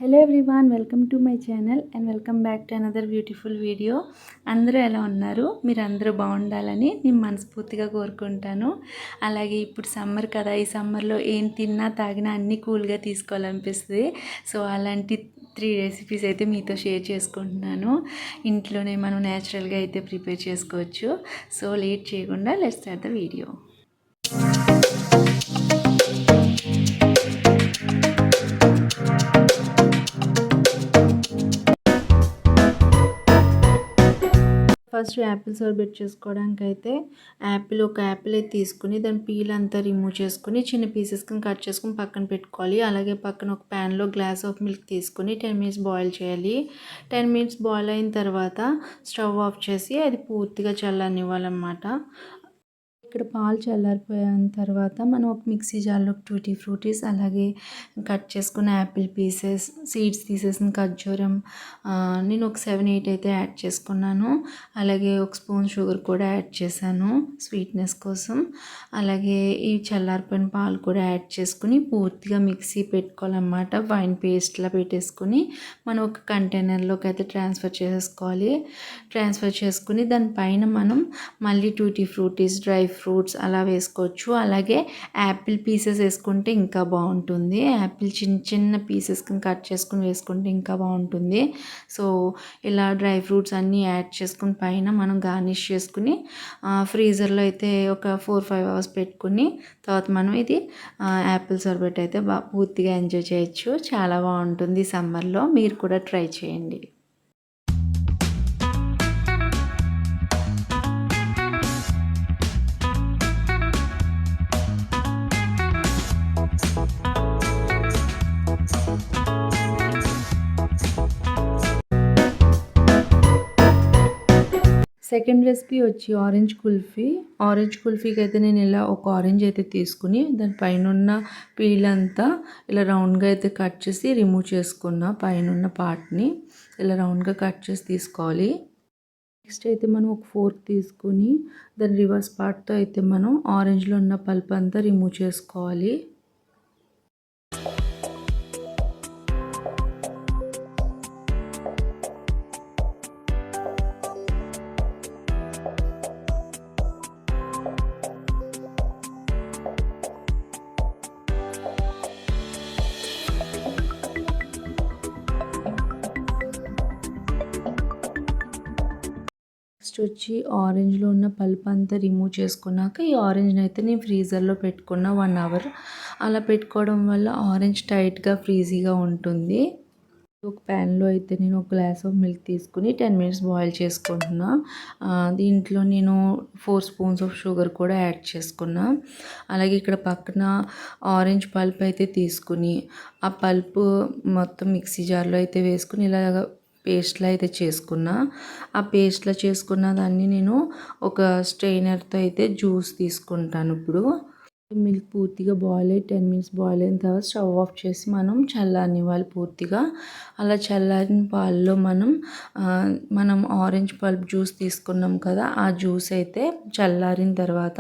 Hello everyone, welcome to my channel and welcome back to another beautiful video. అందరూ ఎలా ఉన్నారు? మీరు అందరూ బాగుండాలని నేను మనస్ఫూర్తిగా కోరుకుంటాను. అలాగే ఇప్పుడు సమ్మర్ కదా, ఈ సమ్మర్లో ఏం తిన్నా తాగినా అన్నీ కూల్గా తీసుకోవాలనిపిస్తుంది. సో అలాంటి 3 రెసిపీస్ అయితే మీతో షేర్ చేసుకుంటున్నాను. ఇంట్లోనే మనం న్యాచురల్గా అయితే ప్రిపేర్ చేసుకోవచ్చు. సో లేట్ చేయకుండా let's start the video. First apple సర్బెట్ చేసుకోవడానికి అయితే ఒక యాపిల్ అయితే తీసుకుని దాని పీల్ అంతా రిమూవ్ చేసుకుని చిన్న పీసెస్ కింద కట్ చేసుకుని పక్కన పెట్టుకోవాలి. అలాగే పక్కన ఒక ప్యాన్లో గ్లాస్ ఆఫ్ మిల్క్ తీసుకుని 10 మినిట్స్ బాయిల్ చేయాలి. 10 మినిట్స్ బాయిల్ అయిన తర్వాత స్టవ్ ఆఫ్ చేసి అది పూర్తిగా చల్లనివ్వాలన్నమాట. ఇక్కడ పాలు చల్లారిపోయిన తర్వాత మనం ఒక మిక్సీ జార్లో టూటీ ఫ్రూటీస్, అలాగే కట్ చేసుకున్న యాపిల్ పీసెస్, సీడ్స్ తీసేసిన ఖర్జూరం, నేను ఒక 7-8 అయితే యాడ్ చేసుకున్నాను. అలాగే ఒక స్పూన్ షుగర్ కూడా యాడ్ చేశాను స్వీట్నెస్ కోసం. అలాగే ఈ చల్లారిపోయిన పాలు కూడా యాడ్ చేసుకుని పూర్తిగా మిక్సీ పెట్టుకోవాలన్నమాట. వైన్ పేస్ట్లా పెట్టేసుకుని మనం ఒక కంటైనర్లోకి అయితే ట్రాన్స్ఫర్ చేసేసుకోవాలి. ట్రాన్స్ఫర్ చేసుకుని దానిపైన మనం మళ్ళీ టూటీ ఫ్రూటీస్, డ్రై ఫ్రూట్స్ అలా వేసుకోవచ్చు. అలాగే యాపిల్ పీసెస్ వేసుకుంటే ఇంకా బాగుంటుంది. యాపిల్ చిన్న చిన్న పీసెస్ కింద కట్ చేసుకుని వేసుకుంటే ఇంకా బాగుంటుంది. సో ఇలా డ్రై ఫ్రూట్స్ అన్నీ యాడ్ చేసుకుని పైన మనం గార్నిష్ చేసుకుని ఫ్రీజర్లో అయితే ఒక 4-5 అవర్స్ పెట్టుకుని తర్వాత మనం ఇది యాపిల్ సర్బెట్ అయితే పూర్తిగా ఎంజాయ్ చేయొచ్చు. చాలా బాగుంటుంది సమ్మర్లో. మీరు కూడా ట్రై చేయండి. సెకండ్ రెసిపీ వచ్చి ఆరెంజ్ కుల్ఫీ. ఆరెంజ్ కుల్ఫీకి అయితే నేను ఇలా ఒక ఆరెంజ్ అయితే తీసుకుని దానిపైన ఉన్న పీల్ అంతా ఇలా రౌండ్గా అయితే కట్ చేసి రిమూవ్ చేసుకున్న పైన పార్ట్ని ఇలా రౌండ్గా కట్ చేసి తీసుకోవాలి. నెక్స్ట్ అయితే మనం ఒక ఫోర్క్ తీసుకుని దాని రివర్స్ పార్ట్తో అయితే మనం ఆరెంజ్లో ఉన్న పల్ప్ అంతా రిమూవ్ చేసుకోవాలి. నెక్స్ట్ వచ్చి ఆరెంజ్లో ఉన్న పల్ప్ అంతా రిమూవ్ చేసుకున్నాక ఈ ఆరెంజ్ని అయితే నేను ఫ్రీజర్లో పెట్టుకున్న 1 అవర్. అలా పెట్టుకోవడం వల్ల ఆరెంజ్ టైట్గా ఫ్రీజీగా ఉంటుంది. ఒక ప్యాన్లో అయితే నేను ఒక గ్లాస్ ఆఫ్ మిల్క్ తీసుకుని 10 మినిట్స్ బాయిల్ చేసుకుంటున్నా. దీంట్లో నేను 4 స్పూన్స్ ఆఫ్ షుగర్ కూడా యాడ్ చేసుకున్నా. అలాగే ఇక్కడ పక్కన ఆరెంజ్ పల్ప్ అయితే తీసుకుని ఆ పల్ప్ మొత్తం మిక్సీ జార్లో అయితే వేసుకుని ఇలాగ పేస్ట్లా అయితే చేసుకున్నా. ఆ పేస్ట్లా చేసుకున్న దాన్ని నేను ఒక స్ట్రెయినర్తో అయితే జ్యూస్ తీసుకుంటాను. ఇప్పుడు మిల్క్ పూర్తిగా బాయిల్ అయ్యి 10 మినిట్స్ బాయిల్ అయిన తర్వాత స్టవ్ ఆఫ్ చేసి మనం చల్లారనివ్వాలి పూర్తిగా. అలా చల్లారిన పాలలో మనం ఆరెంజ్ పల్ప్ జ్యూస్ తీసుకున్నాం కదా, ఆ జ్యూస్ అయితే చల్లారిన తర్వాత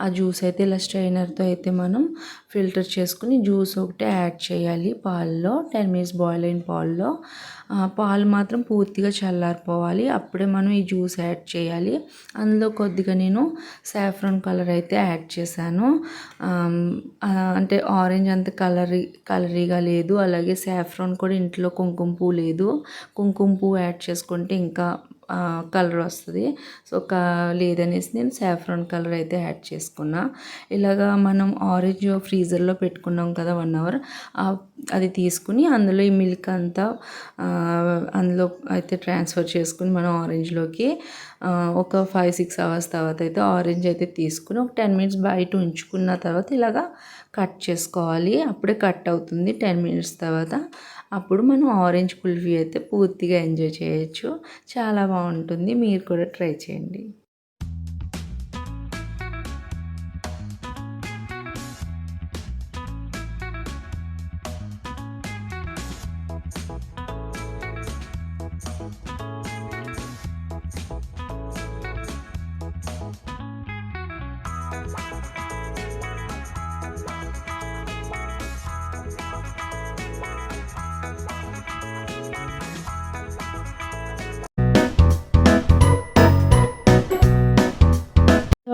ఆ జ్యూస్ అయితే ఇలా స్ట్రైనర్తో అయితే మనం ఫిల్టర్ చేసుకుని జ్యూస్ ఒకటే యాడ్ చేయాలి పాలలో. 10 మినిట్స్ బాయిల్ అయిన పాలలో పాలు మాత్రం పూర్తిగా చల్లారిపోవాలి. అప్పుడే మనం ఈ జ్యూస్ యాడ్ చేయాలి. అందులో కొద్దిగా నేను సాఫ్రాన్ కలర్ అయితే యాడ్ చేశాను. అంటే ఆరెంజ్ అంత కలరీగా లేదు. అలాగే సాఫ్రాన్ కూడా ఇంట్లో కుంకుమ పువ్వు లేదు. కుంకుమ పువ్వు యాడ్ చేసుకుంటే ఇంకా కలర్ వస్తుంది. సో లేదనేసి నేను సాఫ్రాన్ కలర్ అయితే యాడ్ చేసుకున్నా. ఇలాగా మనం ఆరెంజ్ ఫ్రీజర్లో పెట్టుకున్నాం కదా 1 అవర్, అది తీసుకుని అందులో ఈ మిల్క్ అంతా అందులో అయితే ట్రాన్స్ఫర్ చేసుకుని మనం ఆరెంజ్లోకి ఒక 5-6 అవర్స్ తర్వాత అయితే ఆరెంజ్ అయితే తీసుకుని ఒక 10 మినిట్స్ బయట ఉంచుకున్న తర్వాత ఇలాగా కట్ చేసుకోవాలి. అప్పుడే కట్ అవుతుంది 10 మినిట్స్ తర్వాత. అప్పుడు మనం ఆరెంజ్ కుల్ఫీ అయితే పూర్తిగా ఎంజాయ్ చేయొచ్చు. చాలా బాగుంటుంది. మీరు కూడా ట్రై చేయండి.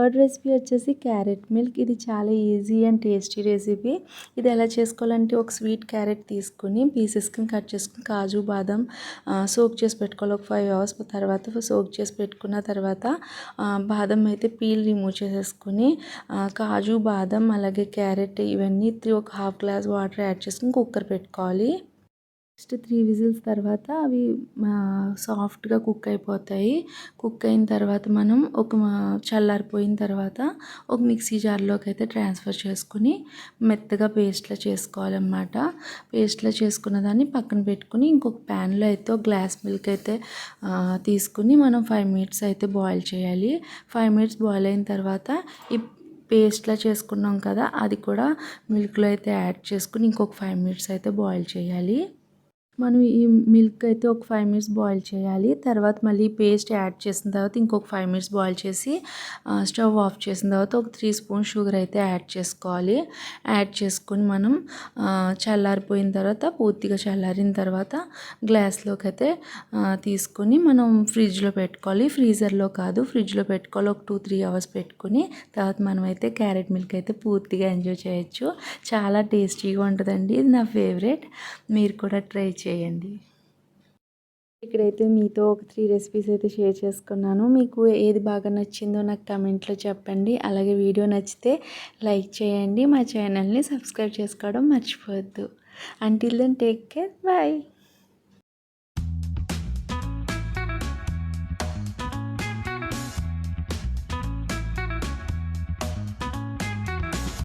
థర్డ్ రెసిపీ వచ్చేసి క్యారెట్ మిల్క్. ఇది చాలా ఈజీ అండ్ టేస్టీ రెసిపీ. ఇది ఎలా చేసుకోవాలంటే ఒక స్వీట్ క్యారెట్ తీసుకుని పీసెస్కి కట్ చేసుకుని కాజు బాదం సోక్ చేసి పెట్టుకోవాలి. ఒక 5 అవర్స్ తర్వాత సోక్ చేసి పెట్టుకున్న తర్వాత బాదం అయితే పీల్ రిమూవ్ చేసేసుకుని కాజు బాదం అలాగే క్యారెట్ ఇవన్నీ ఒక హాఫ్ గ్లాస్ వాటర్ యాడ్ చేసుకుని కుక్కర్ పెట్టుకోవాలి. నెక్స్ట్ 3 విజిల్స్ తర్వాత అవి సాఫ్ట్గా కుక్ అయిపోతాయి. కుక్ అయిన తర్వాత మనం చల్లారిపోయిన తర్వాత ఒక మిక్సీ జార్లోకి అయితే ట్రాన్స్ఫర్ చేసుకుని మెత్తగా పేస్ట్లా చేసుకోవాలన్నమాట. పేస్ట్లా చేసుకున్న దాన్ని పక్కన పెట్టుకుని ఇంకొక ప్యాన్లో అయితే ఒక గ్లాస్ మిల్క్ అయితే తీసుకుని మనం 5 మినిట్స్ అయితే బాయిల్ చేయాలి. 5 మినిట్స్ బాయిల్ అయిన తర్వాత ఈ పేస్ట్లా చేసుకున్నాం కదా, అది కూడా మిల్క్లో అయితే యాడ్ చేసుకుని ఇంకొక 5 మినిట్స్ అయితే బాయిల్ చేయాలి. మనం ఈ మిల్క్ అయితే ఒక 5 మినిట్స్ బాయిల్ చేయాలి. తర్వాత మళ్ళీ పేస్ట్ యాడ్ చేసిన తర్వాత ఇంకొక 5 మినిట్స్ బాయిల్ చేసి స్టవ్ ఆఫ్ చేసిన తర్వాత ఒక 3 స్పూన్స్ షుగర్ అయితే యాడ్ చేసుకోవాలి. యాడ్ చేసుకొని మనం చల్లారిపోయిన తర్వాత పూర్తిగా చల్లారిన తర్వాత గ్లాస్లోకి అయితే తీసుకొని మనం ఫ్రిడ్జ్లో పెట్టుకోవాలి. ఫ్రీజర్లో కాదు, ఫ్రిడ్జ్లో పెట్టుకోవాలి. ఒక 2-3 అవర్స్ పెట్టుకొని తర్వాత మనమైతే క్యారెట్ మిల్క్ అయితే పూర్తిగా ఎంజాయ్ చేయొచ్చు. చాలా టేస్టీగా ఉంటుందండి. ఇది నా ఫేవరెట్. మీరు కూడా ట్రై చేయండి. ఇక్కడైతే మీతో ఒక 3 రెసిపీస్ అయితే షేర్ చేసుకున్నాను. మీకు ఏది బాగా నచ్చిందో నాకు కమెంట్లో చెప్పండి. అలాగే వీడియో నచ్చితే లైక్ చేయండి. మా ఛానల్ని సబ్స్క్రైబ్ చేసుకోవడం మర్చిపోవద్దు. Until then take care. Bye.